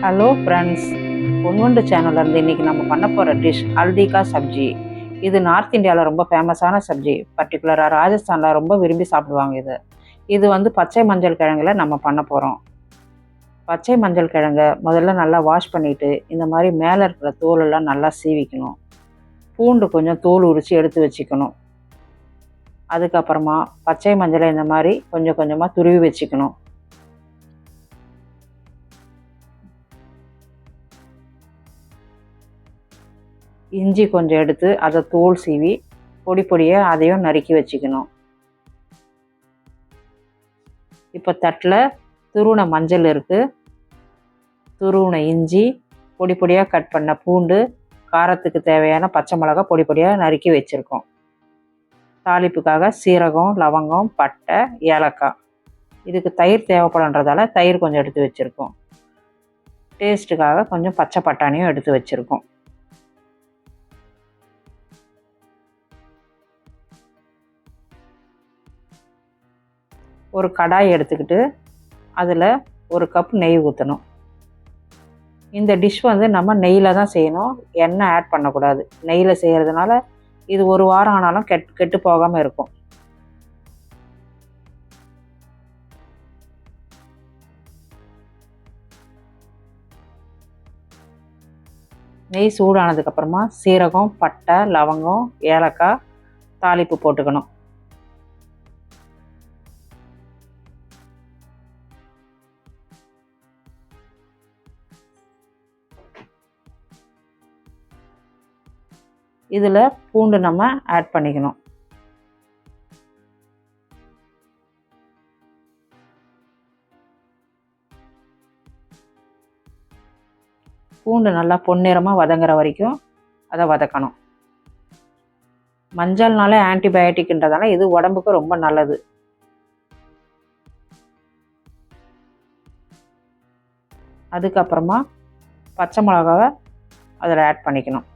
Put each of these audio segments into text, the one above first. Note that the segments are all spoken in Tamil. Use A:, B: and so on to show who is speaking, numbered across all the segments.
A: ஹலோ ஃப்ரெண்ட்ஸ், பொன்வண்டு சேனல்லேருந்து இன்றைக்கி நம்ம பண்ண போகிற டிஷ் ஹல்திகா சப்ஜி. இது நார்த் இந்தியாவில் ரொம்ப ஃபேமஸான சப்ஜி. பர்டிகுலராக ராஜஸ்தானில் ரொம்ப விரும்பி சாப்பிடுவாங்க இது. இது வந்து பச்சை மஞ்சள் கிழங்குல நம்ம பண்ண போகிறோம். பச்சை மஞ்சள் கிழங்கை முதல்ல நல்லா வாஷ் பண்ணிவிட்டு இந்த மாதிரி மேலே இருக்கிற தோலெல்லாம் நல்லா சீவிக்கணும். பூண்டு கொஞ்சம் தோல் உரித்து எடுத்து வச்சுக்கணும். அதுக்கப்புறமா பச்சை மஞ்சளை இந்த மாதிரி கொஞ்சம் கொஞ்சமாக துருவி வச்சுக்கணும். இஞ்சி கொஞ்சம் எடுத்து அதை தோல் சீவி பொடி பொடியாக அதையும் நறுக்கி வச்சுக்கணும். இப்போ தட்டில் துருவின மஞ்சள் இருக்குது, துருவின இஞ்சி, பொடி பொடியாக கட் பண்ண பூண்டு, காரத்துக்கு தேவையான பச்சை மிளகா பொடி பொடியாக நறுக்கி வச்சுருக்கோம். தாளிப்புக்காக சீரகம், லவங்கம், பட்டை, ஏலக்காய். இதுக்கு தயிர் தேவைப்படுன்றதால தயிர் கொஞ்சம் எடுத்து வச்சுருக்கோம். டேஸ்ட்டுக்காக கொஞ்சம் பச்சை பட்டாணியும் எடுத்து வச்சுருக்கோம். ஒரு கடாய் எடுத்துக்கிட்டு அதில் ஒரு கப் நெய் ஊற்றணும். இந்த டிஷ் வந்து நம்ம நெய்யில் தான் செய்யணும், எண்ணெய் ஆட் பண்ணக்கூடாது. நெய்யில் செய்கிறதுனால இது ஒரு வாரம் ஆனாலும் கெட்டு போகாமல் இருக்கும். நெய் சூடானதுக்கப்புறமா சீரகம், பட்டை, லவங்கம், ஏலக்காய் தாளிப்பு போட்டுக்கணும். இதில் பூண்டு நம்ம ஆட் பண்ணிக்கணும். பூண்டு நல்லா பொன்னிறமாக வதங்குற வரைக்கும் அதை வதக்கணும். மஞ்சள்னாலே ஆன்டிபயோட்டிக்ன்றதால இது உடம்புக்கு ரொம்ப நல்லது. அதுக்கப்புறமா பச்சை மிளகாவை அதில் ஆட் பண்ணிக்கணும்.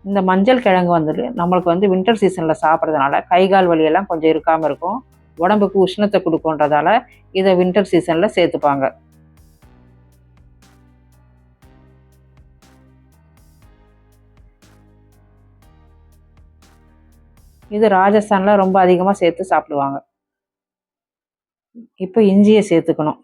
A: இந்த மஞ்சள் கிழங்கு வந்துட்டு நம்மளுக்கு வந்து வின்டர் சீசனில் சாப்பிட்றதுனால கை கால் வலியெல்லாம் கொஞ்சம் இருக்காமல் இருக்கும், உடம்புக்கு உஷ்ணத்தை கொடுக்குன்றதால இதை வின்டர் சீசனில் சேர்த்துப்பாங்க. இது ராஜஸ்தானில் ரொம்ப அதிகமாக சேர்த்து சாப்பிடுவாங்க. இப்போ இஞ்சியை சேர்த்துக்கணும்.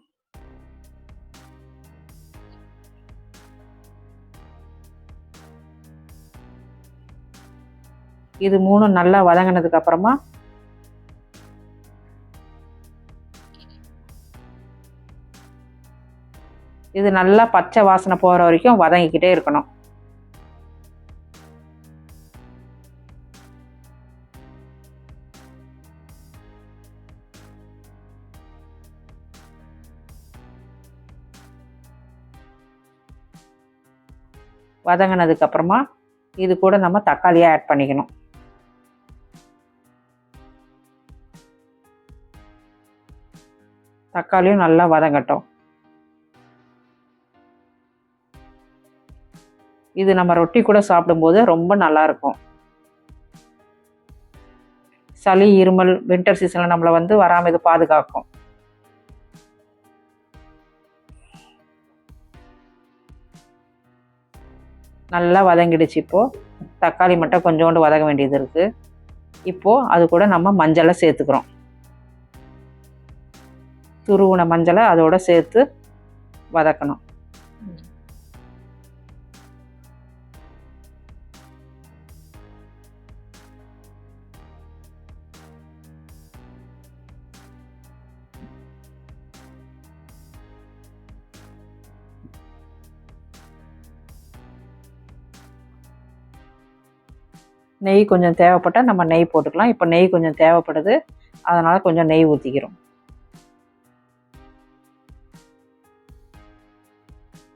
A: இது மூணும் நல்லா வதங்கினதுக்கு அப்புறமா இது நல்லா பச்சை வாசனை போகிற வரைக்கும் வதங்கிக்கிட்டே இருக்கணும். வதங்கினதுக்கு அப்புறமா இது கூட நம்ம தக்காளியை ஆட் பண்ணிக்கணும். தக்காளியும் நல்லா வதங்கட்டும். இது நம்ம ரொட்டி கூட சாப்பிடும்போது ரொம்ப நல்லா இருக்கும். சளி, இருமல் வின்டர் சீசனில் நம்மளை வந்து வராமல் இது பாதுகாக்கும். நல்லா வதங்கிடுச்சு. இப்போது தக்காளி மட்டும் கொஞ்சோண்டு வதங்க வேண்டியது இருக்குது. இப்போது அது கூட நம்ம மஞ்சளை சேர்த்துக்கிறோம். துருவின மஞ்சளை அதோடு சேர்த்து வதக்கணும். நெய் கொஞ்சம் தேவைப்பட்டால் நம்ம நெய் போட்டுக்கலாம். இப்போ நெய் கொஞ்சம் தேவைப்படுது, அதனால் கொஞ்சம் நெய் ஊற்றிக்கிறோம்.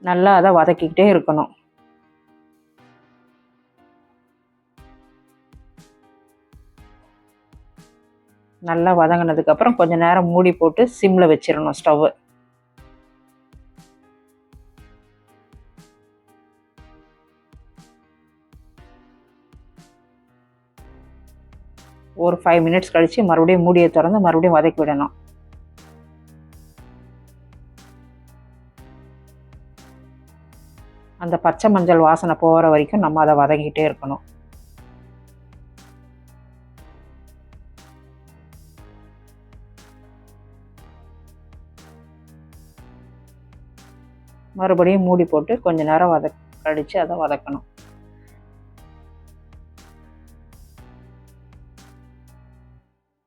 A: நல்லா அதை வதக்கிக்கிட்டே இருக்கணும். நல்லா வதங்கினதுக்கப்புறம் கொஞ்சம் நேரம் மூடி போட்டு சிம்மில் வச்சிடணும் ஸ்டவ்வு. ஒரு 5 மினிட்ஸ் கழித்து மறுபடியும் மூடியை திறந்து மறுபடியும் வதக்கி விடணும். அந்த பச்சை மஞ்சள் வாசனை போகிற வரைக்கும் நம்ம அதை வதக்கிட்டே இருக்கணும். மறுபடியும் மூடி போட்டு கொஞ்ச நேரம் கழித்து அதை வதக்கணும்.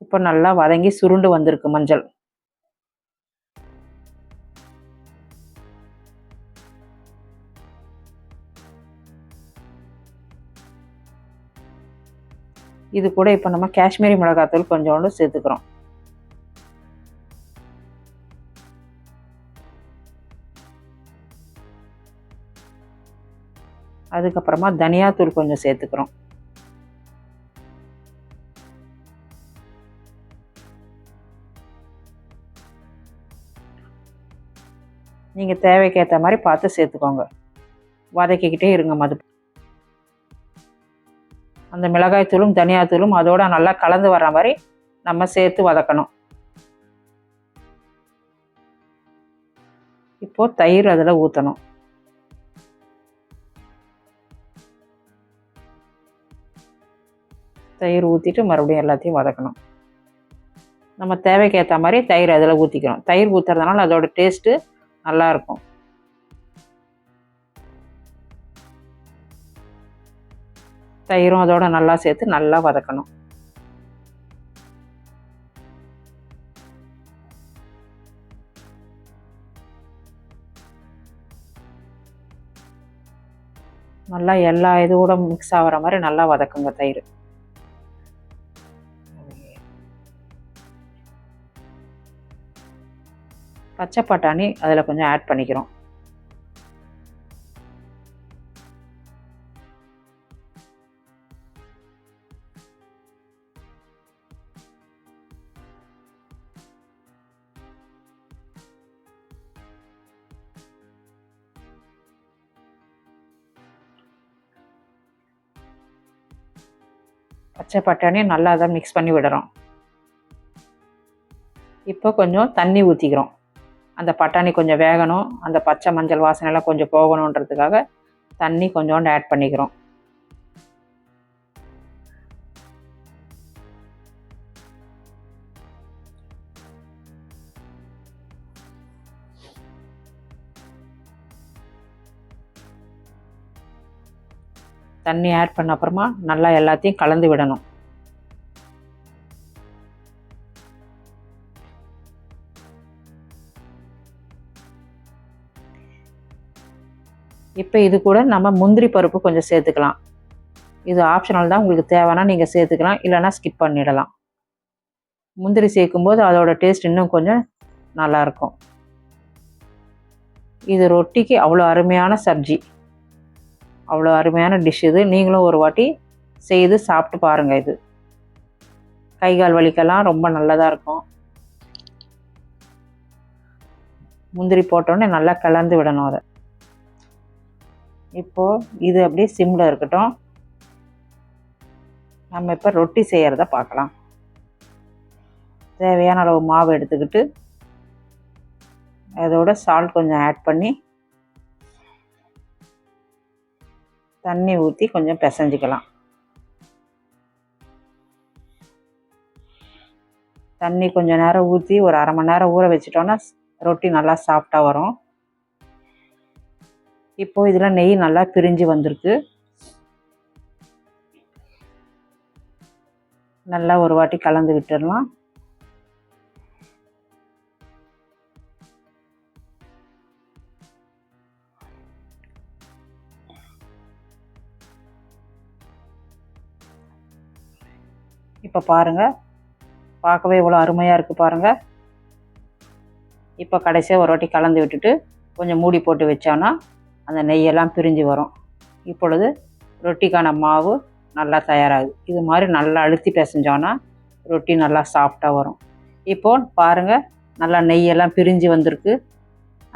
A: இப்போ நல்லா வதங்கி சுருண்டு வந்திருக்கு மஞ்சள். இது கூட இப்போ நம்ம காஷ்மீரி மிளகாத்தூள் கொஞ்சோண்டு சேர்த்துக்கிறோம். அதுக்கப்புறமா தனியாத்தூள் கொஞ்சம் சேர்த்துக்கிறோம். நீங்கள் தேவைக்கேற்ற மாதிரி பார்த்து சேர்த்துக்கோங்க. வதக்கிக்கிட்டே இருங்க. அந்த மிளகாய்த்தூளும் தனியாத்தூளும் அதோட நல்லா கலந்து வர்ற மாதிரி நம்ம சேர்த்து வதக்கணும். இப்போது தயிர் அதில் ஊற்றணும். தயிர் ஊற்றிட்டு மறுபடியும் எல்லாத்தையும் வதக்கணும். நம்ம தேவைக்கு ஏற்ற மாதிரி தயிர் அதில் ஊற்றிக்கணும். தயிர் ஊற்றுறதுனால அதோட டேஸ்ட்டு நல்லாயிருக்கும். தயிரும் அதோட நல்லா சேர்த்து நல்லா வதக்கணும். நல்லா எல்லா இதோட மிக்ஸ் ஆகிற மாதிரி நல்லா வதக்குங்க தயிர். பச்சை பட்டாணி அதில் கொஞ்சம் ஆட் பண்ணிக்கிறோம். பச்சை பட்டாணி நல்லா அதை மிக்ஸ் பண்ணி விடுறோம். இப்போ கொஞ்சம் தண்ணி ஊற்றிக்கிறோம். அந்த பட்டாணி கொஞ்சம் வேகணும், அந்த பச்சை மஞ்சள் வாசனைலாம் கொஞ்சம் போகணுன்றதுக்காக தண்ணி கொஞ்சோண்டு ஆட் பண்ணிக்கிறோம். தண்ணி ஆட் பண்ண அப்புறமா நல்லா எல்லாத்தையும் கலந்து விடணும். இப்போ இது கூட நம்ம முந்திரி பருப்பு கொஞ்சம் சேர்த்துக்கலாம். இது ஆப்ஷனல் தான், உங்களுக்கு தேவைன்னா நீங்கள் சேர்த்துக்கலாம், இல்லைன்னா ஸ்கிப் பண்ணிடலாம். முந்திரி சேர்க்கும்போது அதோட டேஸ்ட் இன்னும் கொஞ்சம் நல்லாயிருக்கும். இது ரொட்டிக்கு அவ்வளோ அருமையான சப்ஜி, அவ்வளோ அருமையான டிஷ் இது. நீங்களும் ஒரு வாட்டி செய்து சாப்பிட்டு பாருங்கள். இது கை கால் வலிக்கெல்லாம் ரொம்ப நல்லதாக இருக்கும். முந்திரி போட்டோன்னே நல்லா கலந்து விடணும் அதை. இப்போது இது அப்படியே சிம்மில் இருக்கட்டும். நம்ம இப்போ ரொட்டி செய்கிறத பார்க்கலாம். தேவையான அளவு மாவு எடுத்துக்கிட்டு அதோட சால்ட் கொஞ்சம் ஆட் பண்ணி தண்ணி ஊற்றி கொஞ்சம் பிசைஞ்சிக்கலாம். தண்ணி கொஞ்சம் நேரம் ஊற்றி ஒரு அரை மணி நேரம் ஊற வச்சிட்டோன்னா ரொட்டி நல்லா சாஃப்டாக வரும். இப்போது இதில் நெய் நல்லா பிரிஞ்சு வந்திருக்கு. நல்லா ஒரு வாட்டி கலந்து விட்டுடலாம். இப்போ பாருங்கள், பார்க்கவே இவ்வளோ அருமையாக இருக்குது பாருங்கள். இப்போ கடைசியாக ஒரு வாட்டி கலந்து விட்டுட்டு கொஞ்சம் மூடி போட்டு வச்சோன்னா அந்த நெய்யெல்லாம் பிரிஞ்சு வரும். இப்பொழுது ரொட்டிக்கான மாவு நல்லா தயாராகுது. இது மாதிரி நல்லா அழுத்தி பிசைஞ்சோன்னா ரொட்டி நல்லா சாஃப்டாக வரும். இப்போது பாருங்கள், நல்லா நெய்யெல்லாம் பிரிஞ்சு வந்திருக்கு.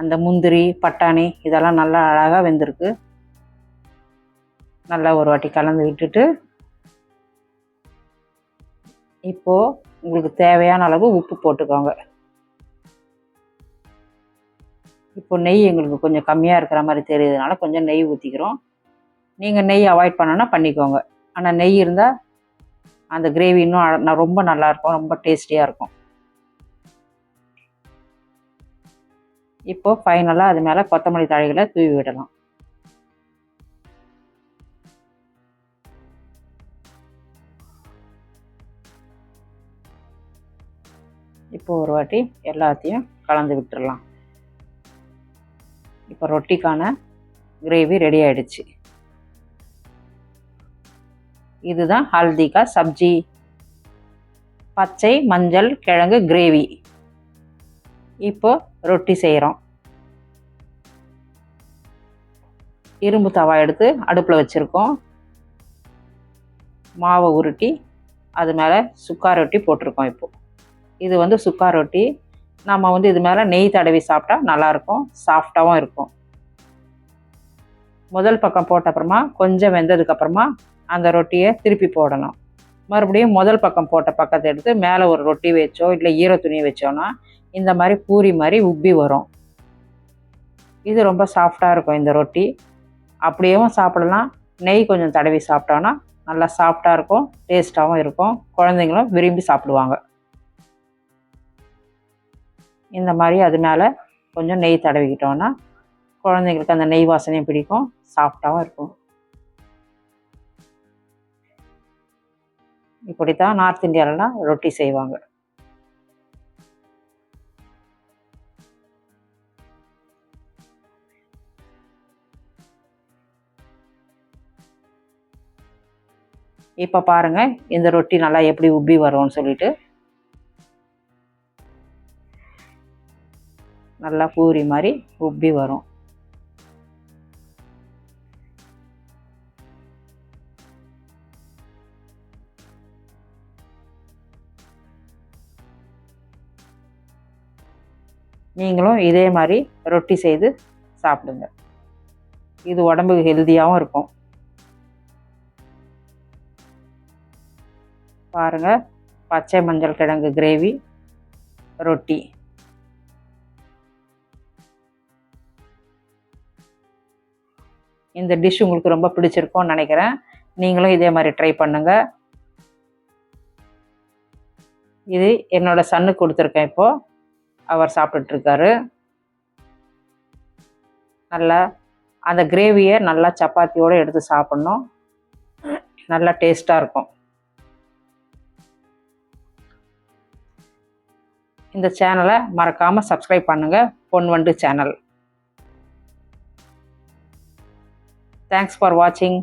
A: அந்த முந்திரி பட்டாணி இதெல்லாம் நல்லா அழகாக வெந்திருக்கு. நல்லா ஒரு வாட்டி கலந்து விட்டுட்டு இப்போது உங்களுக்கு தேவையான அளவு உப்பு போட்டுக்கோங்க. இப்போ நெய் எங்களுக்கு கொஞ்சம் கம்மியாக இருக்கிற மாதிரி தெரியுதுனால கொஞ்சம் நெய் ஊற்றிக்கிறோம். நீங்கள் நெய் அவாய்ட் பண்ணனா பண்ணிக்கோங்க. ஆனால் நெய் இருந்தால் அந்த கிரேவி இன்னும் ரொம்ப நல்லாயிருக்கும், ரொம்ப டேஸ்டியாக இருக்கும். இப்போது ஃபைனலாக அது மேலே கொத்தமல்லி தழைகளை தூவி விடலாம். இப்போ ஒரு வாட்டி எல்லாத்தையும் கலந்து விட்டுறலாம். இப்போ ரொட்டிக்கான கிரேவி ரெடி ஆகிடுச்சு. இதுதான் ஹல்தி கா சப்ஜி, பச்சை மஞ்சள் கிழங்கு கிரேவி. இப்போ ரொட்டி செய்கிறோம். இரும்பு தவா எடுத்து அடுப்பில் வச்சுருக்கோம். மாவை உருட்டி அது மேலே சுக்கா ரொட்டி போட்டிருக்கோம். இப்போது இது வந்து சுக்கா ரொட்டி. நம்ம வந்து இது மேலே நெய் தடவி சாப்பிட்டா நல்லாயிருக்கும், சாஃப்டாகவும் இருக்கும். முதல் பக்கம் போட்ட அப்புறமா கொஞ்சம் வெந்ததுக்கப்புறமா அந்த ரொட்டியை திருப்பி போடணும். மறுபடியும் முதல் பக்கம் போட்ட பக்கத்தை எடுத்து மேலே ஒரு ரொட்டி வச்சோ இல்லை ஈர துணி வச்சோன்னா இந்த மாதிரி பூரி மாதிரி உப்பி வரும். இது ரொம்ப சாஃப்டாக இருக்கும் இந்த ரொட்டி. அப்படியேவும் சாப்பிடலாம், நெய் கொஞ்சம் தடவி சாப்பிட்டோன்னா நல்லா சாஃப்டாக இருக்கும், டேஸ்ட்டாகவும் இருக்கும். குழந்தைங்களும் விரும்பி சாப்பிடுவாங்க. இந்த மாதிரி அது மேலே கொஞ்சம் நெய் தடவிக்கிட்டோன்னா குழந்தைங்களுக்கு அந்த நெய் வாசனையும் பிடிக்கும், சாஃப்டாகவும் இருக்கும். இப்படித்தான் நார்த் இந்தியாவிலலாம் ரொட்டி செய்வாங்க. இப்போ பாருங்கள் இந்த ரொட்டி நல்லா எப்படி உப்பி வரும்னு சொல்லிட்டு. நல்லா பூரி மாதிரி உப்பி வரும். நீங்களும் இதே மாதிரி ரொட்டி செய்து சாப்பிடுங்க. இது உடம்புக்கு ஹெல்த்தியாகவும் இருக்கும். பாருங்கள், பச்சை மஞ்சள் கிழங்கு கிரேவி ரொட்டி. இந்த டிஷ் உங்களுக்கு ரொம்ப பிடிச்சிருக்கும்னு நினைக்கிறேன். நீங்களும் இதே மாதிரி ட்ரை பண்ணுங்கள். இது என்னோட சன்னுக்கு கொடுத்துருக்கேன். இப்போது அவர் சாப்பிட்டுட்ருக்காரு. நல்லா அந்த கிரேவியை நல்லா சப்பாத்தியோடு எடுத்து சாப்பிட்ணும், நல்லா டேஸ்ட்டாக இருக்கும். இந்த சேனலை மறக்காமல் சப்ஸ்கிரைப் பண்ணுங்கள், பொன்வண்டு சேனல். தேங்க்ஸ் ஃபார் வாட்சிங்.